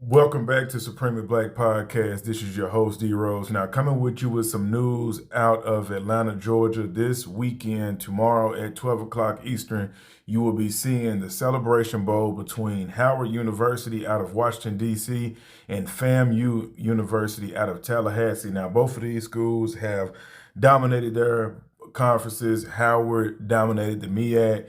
Welcome back to Supremely Black Podcast. This is your host, D Rose. Now, coming with you with some news out of Atlanta, Georgia. This weekend, tomorrow at 12 o'clock Eastern, you will be seeing the Celebration Bowl between Howard University out of Washington, D.C. and FAMU University out of Tallahassee. Now, both of these schools have dominated their conferences. Howard dominated the MEAC.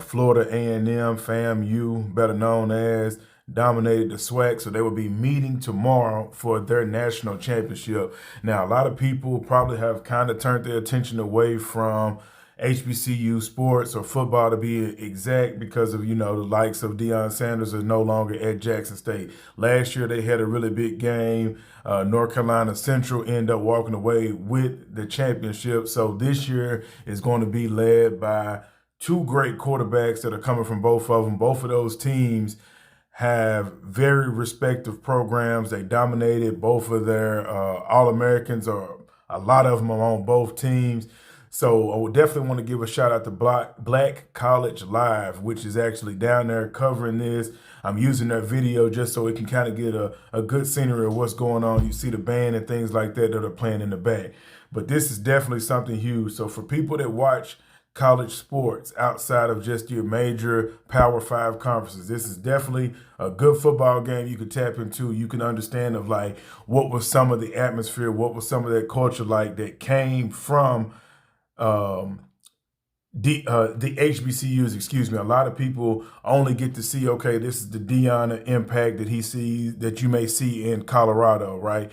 Florida A&M, FAMU, better known as, dominated the SWAC, so they will be meeting tomorrow for their national championship. Now, a lot of people probably have kind of turned their attention away from HBCU sports or football to be exact because of, the likes of Deion Sanders are no longer at Jackson State. Last year, they had a really big game. North Carolina Central ended up walking away with the championship. So this year is going to be led by two great quarterbacks that are coming from both of them. Both of those teams have very respective programs. They dominated both of their All-Americans, or a lot of them are on both teams. So I would definitely want to give a shout out to Black College Live, which is actually down there covering this. I'm using their video just so we can kind of get a good scenery of what's going on. You see the band and things like that are playing in the back. But this is definitely something huge. So for people that watch college sports outside of just your major Power 5 conferences, this is definitely a good football game you could tap into. You can understand of like what was some of the atmosphere, what was some of that culture like that came from the HBCUs, excuse me. A lot of people only get to see, okay, this is the Deion impact that he sees, that you may see in Colorado, right?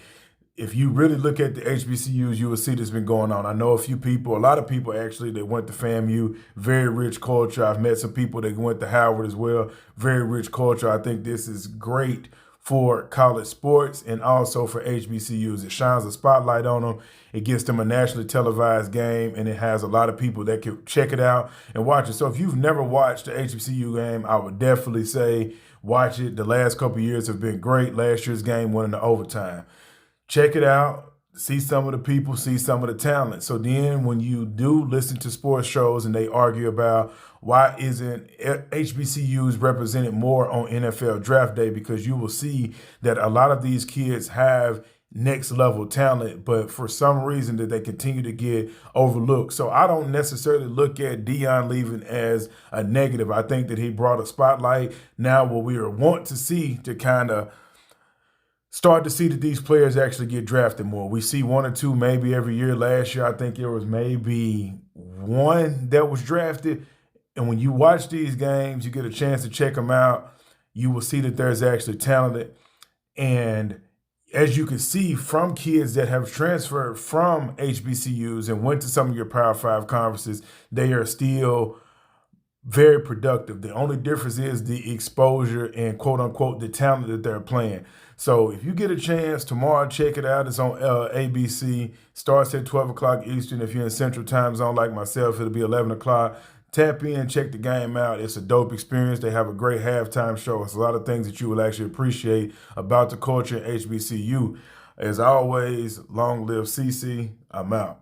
If you really look at the HBCUs, you will see this been going on. I know a lot of people actually that went to FAMU, very rich culture. I've met some people that went to Howard as well, very rich culture. I think this is great for college sports and also for HBCUs. It shines a spotlight on them. It gets them a nationally televised game, and it has a lot of people that can check it out and watch it. So if you've never watched the HBCU game, I would definitely say watch it. The last couple of years have been great. Last year's game went into overtime. Check it out, see some of the people, see some of the talent. So then when you do listen to sports shows and they argue about why isn't HBCUs represented more on NFL draft day, because you will see that a lot of these kids have next level talent, but for some reason that they continue to get overlooked. So I don't necessarily look at Deion leaving as a negative. I think that he brought a spotlight. Now what we want to see to kind of start to see that these players actually get drafted more. We see one or two maybe every year. Last year, I think there was maybe one that was drafted. And when you watch these games, you get a chance to check them out, you will see that there's actually talented. And as you can see from kids that have transferred from HBCUs and went to some of your Power 5 conferences, they are still very productive. The only difference is the exposure and quote unquote the talent that they're playing. So if you get a chance tomorrow, check it out. It's on ABC. Starts at 12 o'clock Eastern. If you're in Central Time Zone like myself, it'll be 11 o'clock. Tap in, check the game out. It's a dope experience. They have a great halftime show. It's a lot of things that you will actually appreciate about the culture at HBCU. As always, long live CC. I'm out.